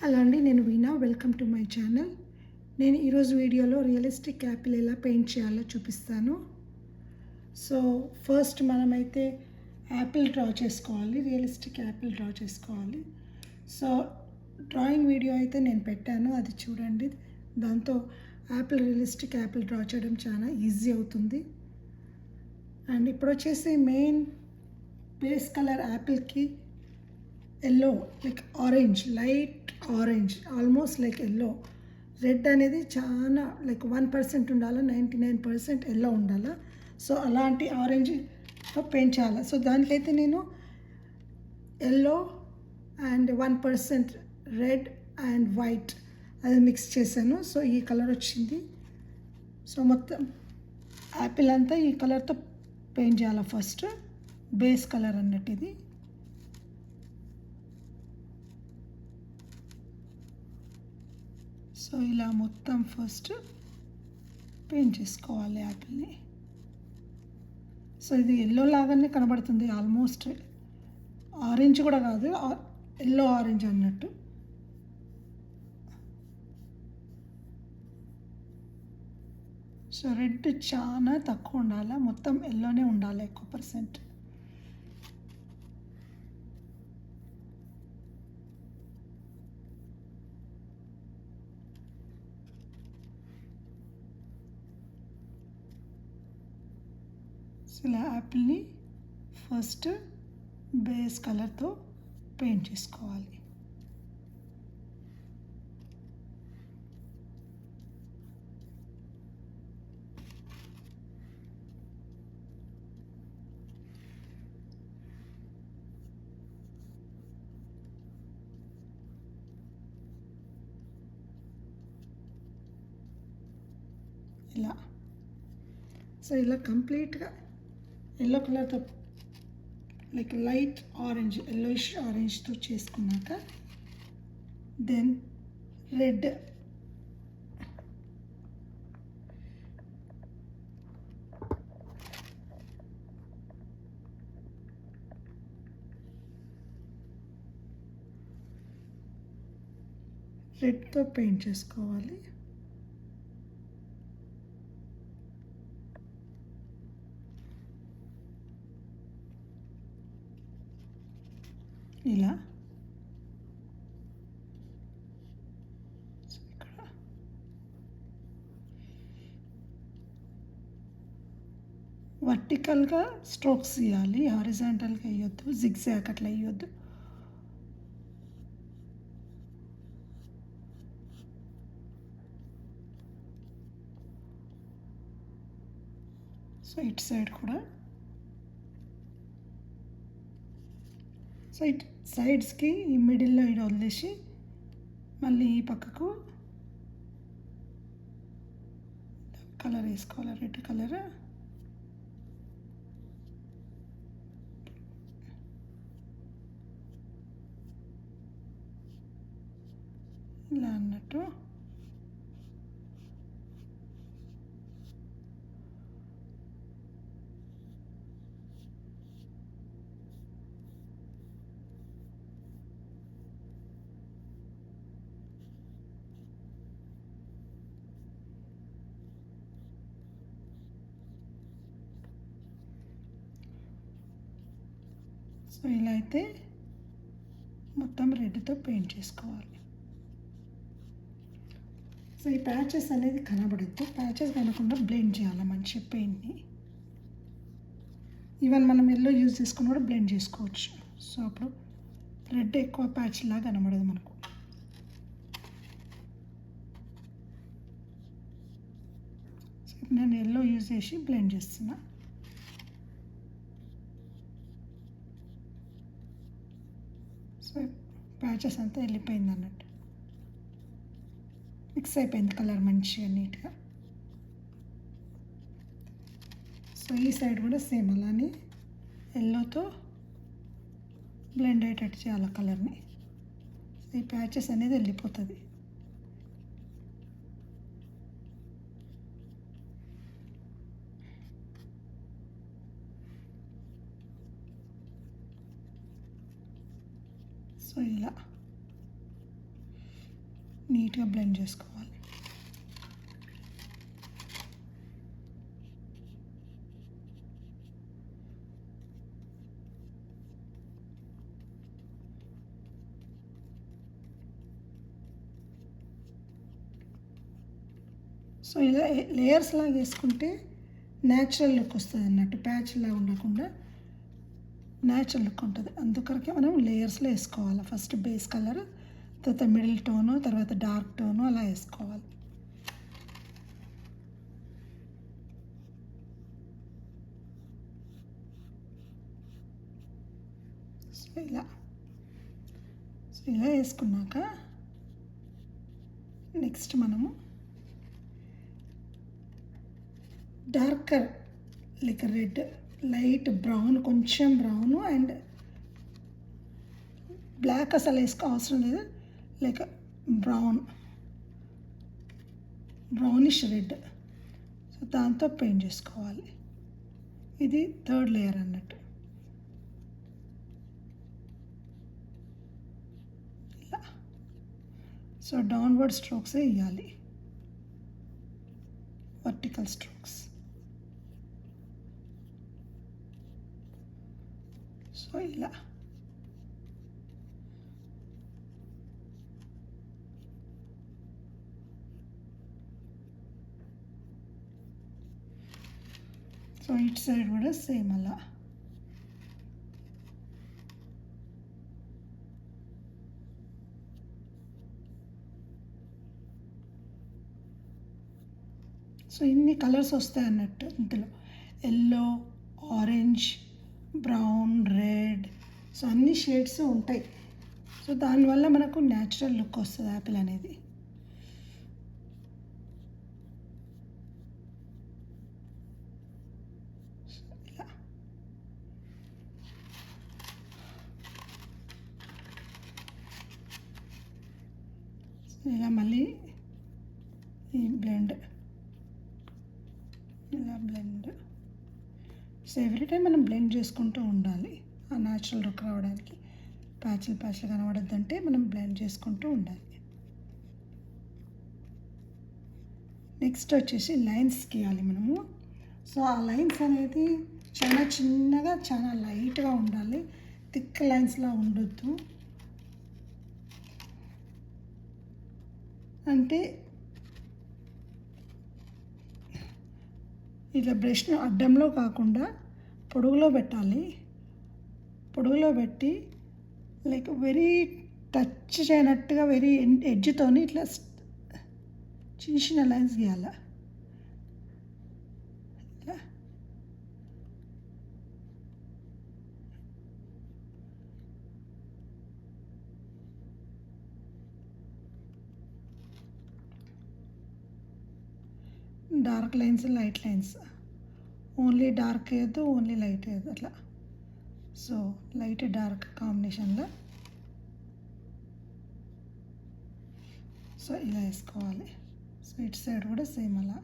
Hello అండి, నేను Veena. Welcome to my channel. నేను ఈరోజు వీడియోలో రియలిస్టిక్ యాపిల్ ఎలా పెయింట్ చేయాలో చూపిస్తాను. సో ఫస్ట్ మనమైతే యాపిల్ డ్రా చేసుకోవాలి. రియలిస్టిక్ యాపిల్ డ్రా చేసుకోవాలి. సో డ్రాయింగ్ వీడియో అయితే నేను పెట్టాను, అది చూడండి. దాంతో రియలిస్టిక్ యాపిల్ డ్రా చేయడం చాలా ఈజీ అవుతుంది. అండ్ ఇప్పుడు వచ్చేసి మెయిన్ బేస్ కలర్ యాపిల్కి yellow, like orange, light orange, almost like yellow. Red అనేది చాలా లైక్ 1% ఉండాలా, 99% ఎల్లో ఉండాలా. సో అలాంటి ఆరెంజ్తో పెయింట్ చేయాలి. సో దానికైతే నేను yellow and 1% red and white అది మిక్స్ చేశాను. సో ఈ కలర్ వచ్చింది. సో మొత్తం యాపిల్ అంతా ఈ కలర్తో పెయింట్ చేయాలి. ఫస్ట్ బేస్ కలర్ అన్నట్టు ఇది. సో ఇలా మొత్తం ఫస్ట్ పెయింట్ చేసుకోవాలి యాపిల్ని. సో ఇది ఎల్లో లాగానే కనబడుతుంది, ఆల్మోస్ట్ ఆరెంజ్ కూడా కాదు, ఎల్లో ఆరెంజ్ అన్నట్టు. సో రెడ్ చాలా తక్కువ ఉండాలి, మొత్తం ఎల్లోనే ఉండాలి ఎక్కువ పర్సెంట్. ఇలా యాపిల్ని ఫస్ట్ బేస్ కలర్తో పెయింట్ చేసుకోవాలి. ఇలా సో ఇలా కంప్లీట్గా ఎల్లో కలర్తో లైక్ లైట్ ఆరెంజ్, ఎల్లోయిష్ ఆరెంజ్తో చేసుకున్నాక దెన్ రెడ్, రెడ్తో పెయింట్ చేసుకోవాలి. ఇలా ఇక్కడ వర్టికల్గా స్ట్రోక్స్ ఇవ్వాలి, హారిజాంటల్గా వేయొద్దు, జిగ్జాగ్ అట్లా వేయొద్దు. సో ఇటు సైడ్ కూడా, సో ఇటు సైడ్స్కి ఈ మిడిల్లో ఇటు వదిలేసి మళ్ళీ ఈ పక్కకు కలర్ వేసుకోవాలి, రెడ్ కలర్. ఇలా అన్నట్టు సో ఇలా అయితే మొత్తం రెడ్తో పెయింట్ చేసుకోవాలి. సో ఈ ప్యాచెస్ అనేది కనబడద్దు, ప్యాచెస్ కనకుండా బ్లెండ్ చేయాలి మంచి పెయింట్ని. ఈవెన్ మనం ఎల్లో యూజ్ చేసుకుని కూడా బ్లెండ్ చేసుకోవచ్చు. సో అప్పుడు రెడ్ ఎక్కువ ప్యాచ్ లాగా కనబడదు మనకు. సో నేను ఎల్లో యూజ్ చేసి బ్లెండ్ చేస్తున్నా. సో ప్యాచెస్ అంతా వెళ్ళిపోయింది అన్నట్టు, మిక్స్ అయిపోయింది కలర్ మంచిగా నీట్గా. సో ఈ సైడ్ కూడా సేమ్ అలానే ఎల్లోతో బ్లెండ్ అయ్యేటట్టు చేయాలి కలర్ని. సో ఈ ప్యాచెస్ అనేది వెళ్ళిపోతుంది. సో ఇలా నీట్గా బ్లెండ్ చేసుకోవాలి. సో ఇలా లేయర్స్ లాగా వేసుకుంటే న్యాచురల్ లుక్ వస్తుంది అన్నట్టు, ప్యాచ్ లాగా ఉండకుండా న్యాచురల్ లుక్ ఉంటుంది. అందుకొరకే మనం లేయర్స్లో వేసుకోవాలి. ఫస్ట్ బేస్ కలర్, తర్వాత మిడిల్ టోను, తర్వాత డార్క్ టోను అలా వేసుకోవాలి. సో ఇలా వేసుకున్నాక నెక్స్ట్ మనము darker like red, light brown, కొంచెం బ్రౌన్ అండ్ బ్లాక్ అసలు వేసుకో అవసరం లేదు, లైక్ బ్రౌనిష్ రెడ్. సో దాంతో పెయింట్ చేసుకోవాలి. ఇది థర్డ్ లేయర్ అన్నట్టు. ఇలా సో డౌన్వర్డ్ స్ట్రోక్స్ వేయాలి, వర్టికల్ స్ట్రోక్స్. సో ఇలా సో ఇటు సైడ్ కూడా సేమ్ అలా. సో ఇన్ని కలర్స్ వస్తాయి అన్నట్టు ఇందులో, yellow, orange, brown, red, so అన్ని షేడ్స్ ఉంటాయి. సో దానివల్ల మనకు న్యాచురల్ లుక్ వస్తుంది యాపిల్ అనేది. ఇలా ఇలా మళ్ళీ ఈ బ్లెండ్, ఇలా బ్లెండ్. సో ఎవ్రీ టైం మనం బ్లెండ్ చేసుకుంటూ ఉండాలి ఆ న్యాచురల్ లుక్ రావడానికి. ప్యాచ్లు కనబడద్దంటే మనం బ్లెండ్ చేసుకుంటూ ఉండాలి. నెక్స్ట్ వచ్చేసి లైన్స్ గీయాలి మనము. సో ఆ లైన్స్ అనేది చాలా చిన్నగా, చాలా లైట్గా ఉండాలి, థిక్ లైన్స్లా ఉండొద్దు. అంటే ఇట్లా బ్రష్ను అడ్డంలో కాకుండా పొడుగులో పెట్టాలి. పొడుగులో పెట్టి లైక్ వెరీ టచ్ చేయనట్టుగా వెరీ ఎడ్జ్తోని ఇట్లా చిన్న చిన్న లైన్స్ గీయాలి. ఇలా dark lines, light lines, only dark వేయద్దు, ఓన్లీ లైట్ వేయద్దు అట్లా. సో లైట్ డార్క్ కాంబినేషన్లో సో ఇలా వేసుకోవాలి. సో ఇటు సైడ్ కూడా సేమ్ అలా.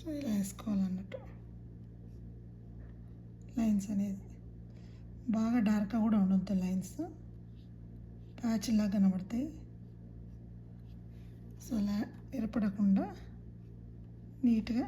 సో ఇలా వేసుకోవాలన్నట్టు లైన్స్ అనేది. బాగా డార్క్గా కూడా ఉండొద్దు లైన్స్, ప్యాచ్లా కనబడతాయి. సో అలా ఏర్పడకుండా నీట్గా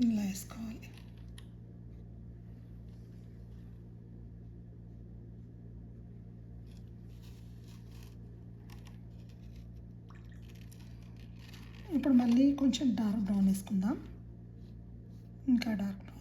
ఇలా వేసుకోవాలి. ఇప్పుడు మళ్ళీ కొంచెం డార్క్ బ్రౌన్ వేసుకుందాం, ఇంకా డార్క్ బ్రౌన్.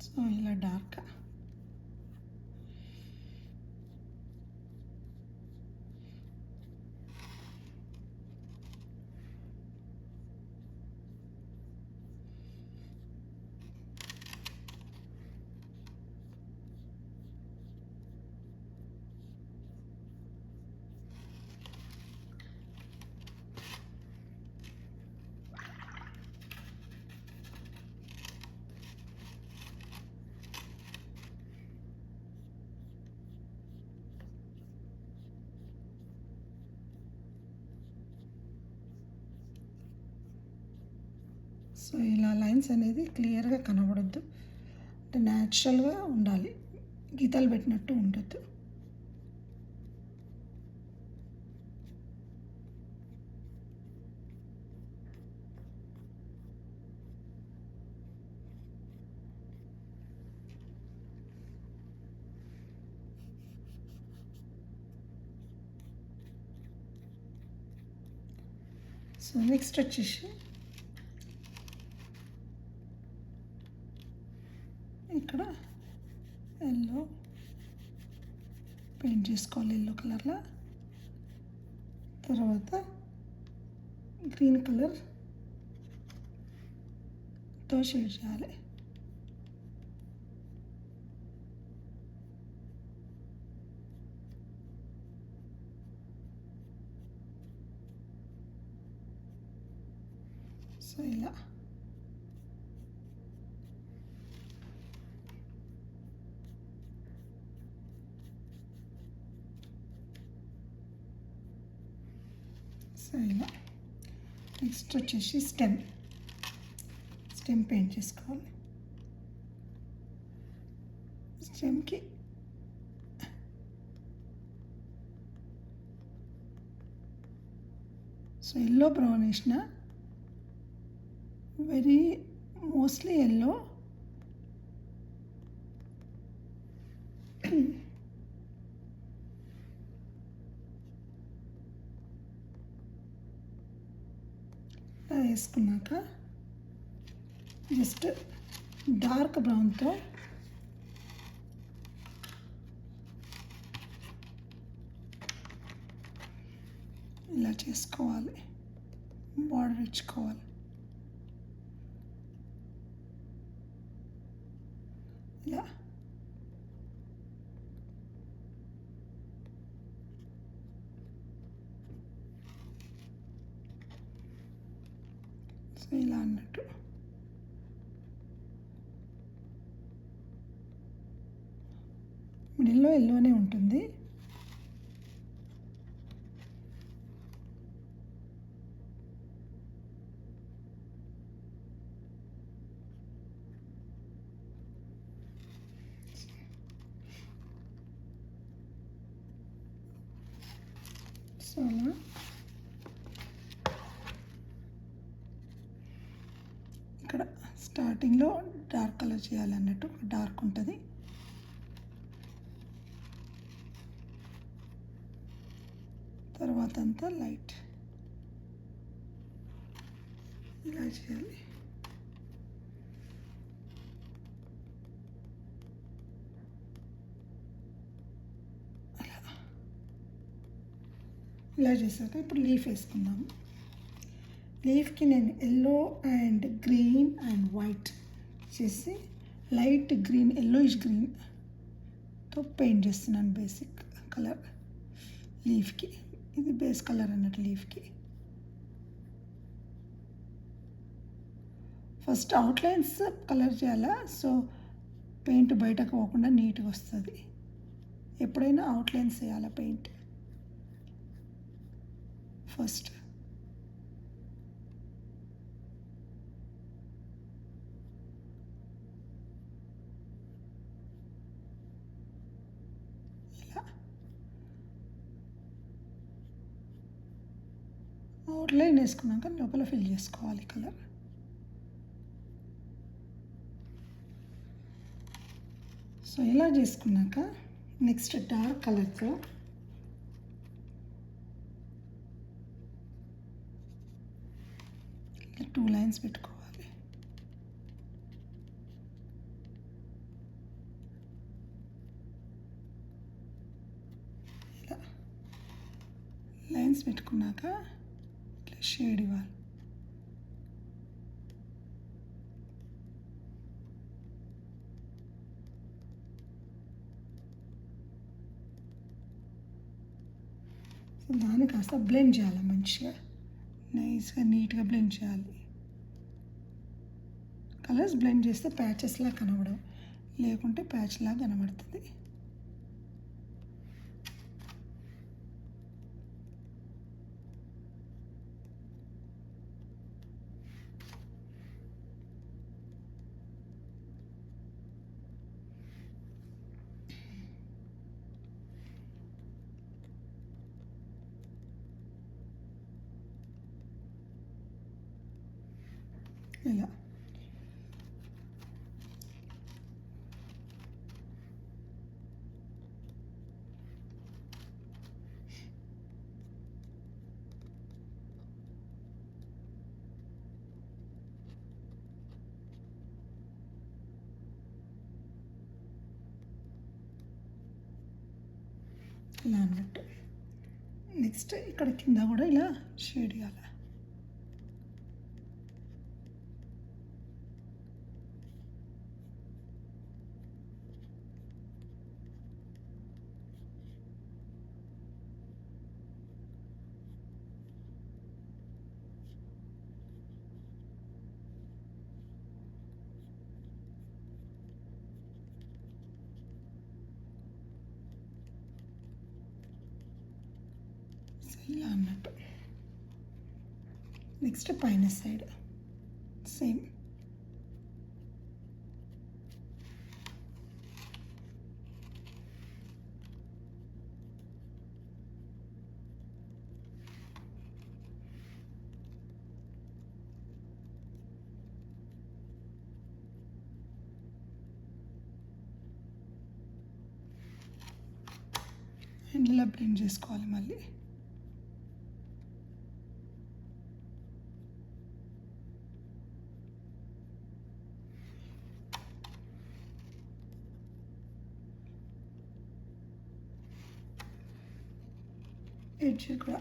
సో ఇలా డార్క్. సో ఇలా లైన్స్ అనేది క్లియర్గా కనబడద్దు, అంటే న్యాచురల్గా ఉండాలి, గీతలు పెట్టినట్టు ఉండొద్దు. సో నెక్స్ట్ వచ్చేసి ఇక్కడ ఎల్లో పెయింట్ చేసుకోవాలి, ఎల్లో కలర్లో. తర్వాత గ్రీన్ కలర్తో షేడ్ చేయాలి. సో ఇలా ఇలా నెక్స్ట్ వచ్చేసి స్టెమ్ పెయింట్ చేసుకోవాలి. స్టెమ్కి సో ఎల్లో బ్రౌన్ వేసిన, వెరీ మోస్ట్లీ ఎల్లో. వేసుకున్నాక జస్ట్ డార్క్ బ్రౌన్తో ఇలా చేసుకోవాలి, బార్డర్ ఇచ్చుకోవాలి. ఇలా సో ఇలా అన్నట్టు మిడిల్లో ఎల్లోనే ఉంటుంది. సో అలా ఇక్కడ స్టార్టింగ్లో డార్క్ కలర్ చేయాలన్నట్టు, డార్క్ ఉంటుంది. తర్వాత అంతా లైట్ ఇలా చేయాలి. ఇలా చేశాక ఇప్పుడు లీఫ్ వేసుకుందాము. లీఫ్కి నేను yellow and green and white చేసి లైట్ గ్రీన్, ఎల్లోయిష్ గ్రీన్తో పెయింట్ చేస్తున్నాను. బేసిక్ కలర్ లీఫ్కి, ఇది బేస్ కలర్ అన్నట్టు లీఫ్కి. ఫస్ట్ అవుట్లైన్స్ కలర్ చేయాలా, సో పెయింట్ బయటకు పోకుండా నీట్గా వస్తుంది. ఎప్పుడైనా అవుట్లైన్స్ వేయాలా పెయింట్ ఫస్ట్. ఇలా అవుట్లైన్ వేసుకున్నాక లోపల ఫిల్ చేసుకోవాలి కలర్. సో ఇలా చేసుకున్నాక నెక్స్ట్ డార్క్ కలర్తో టూ లైన్స్ పెట్టుకోవాలి. లైన్స్ పెట్టుకున్నాక ఇట్లా షేడ్ ఇవ్వాలి. సో దాన్ని కాస్త బ్లెండ్ చేయాలి, మంచిగా నైస్గా నీట్గా బ్లెండ్ చేయాలి. కలర్స్ బ్లెండ్ చేస్తే ప్యాచెస్లా కనబడవు, లేకుంటే ప్యాచ్లా కనబడుతుంది. ఇలా ఇలా అన్నట్టు. నెక్స్ట్ ఇక్కడ కింద కూడా ఇలా షేడ్ చేయాలి. ఇలా అన్నట్టు. నెక్స్ట్ పైన సైడ్ సేమ్. అండ్ ఇలా బ్లెండ్ చేసుకోవాలి మళ్ళీ. ఎడ్జ్ కూడా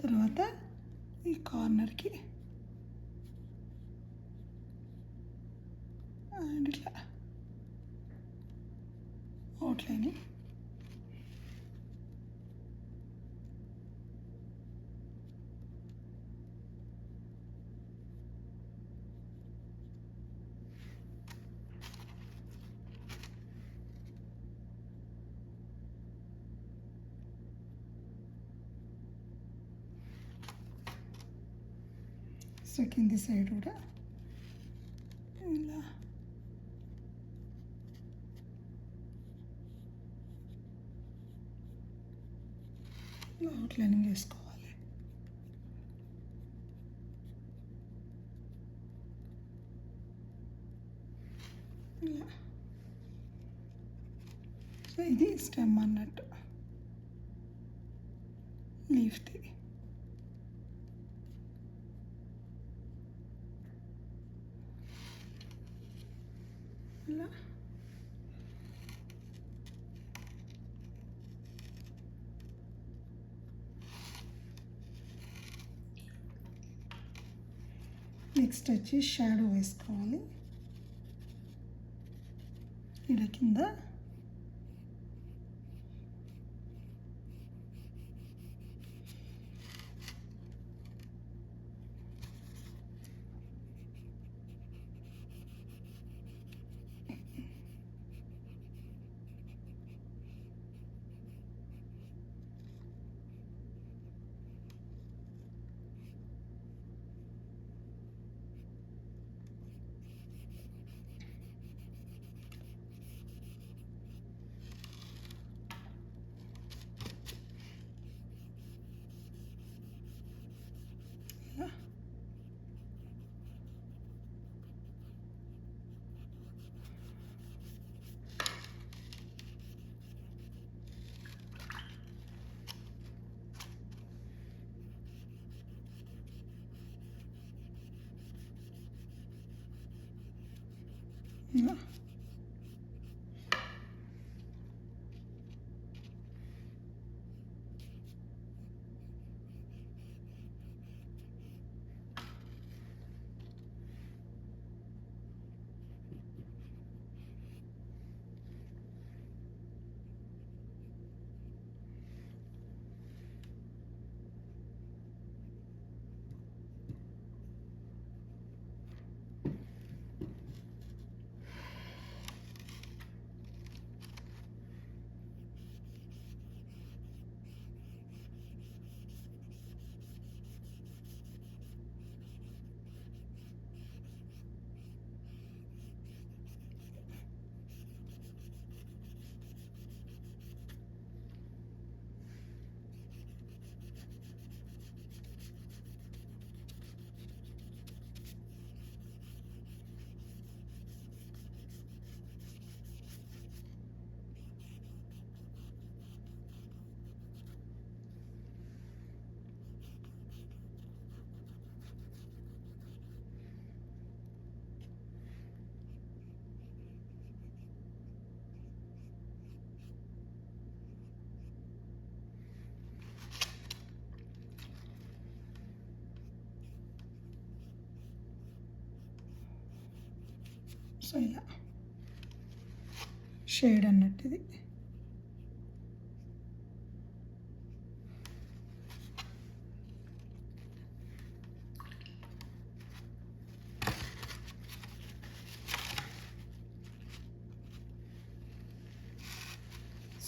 తర్వాత ఈ కార్నర్కి అండ్ ఇట్లా అవుట్లైనింగ్. సో కింది సైడ్ కూడా ఇలా అవుట్లైనింగ్ వేసుకోవాలి. ఇలా. సో ఇది స్టెమ్ అన్నట్టు లీఫ్ది. ఇలా నెక్స్ట్ వచ్చి షాడో వేసుకోవాలి. ఇలా కింద ఇలా సో ఇలా షేడ్ అన్నట్టు ఇది.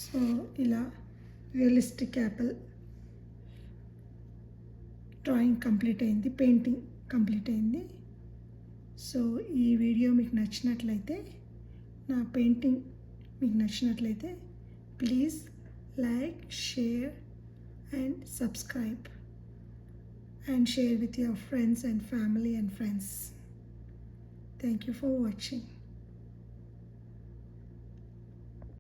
సో ఇలా రియలిస్టిక్ యాపిల్ డ్రాయింగ్ కంప్లీట్ అయింది, పెయింటింగ్ కంప్లీట్ అయింది. సో ఈ వీడియో మీకు నచ్చినట్లయితే, నా పెయింటింగ్ మీకు నచ్చినట్లయితే please like, share and subscribe and share with your friends and family and friends. Thank you for watching.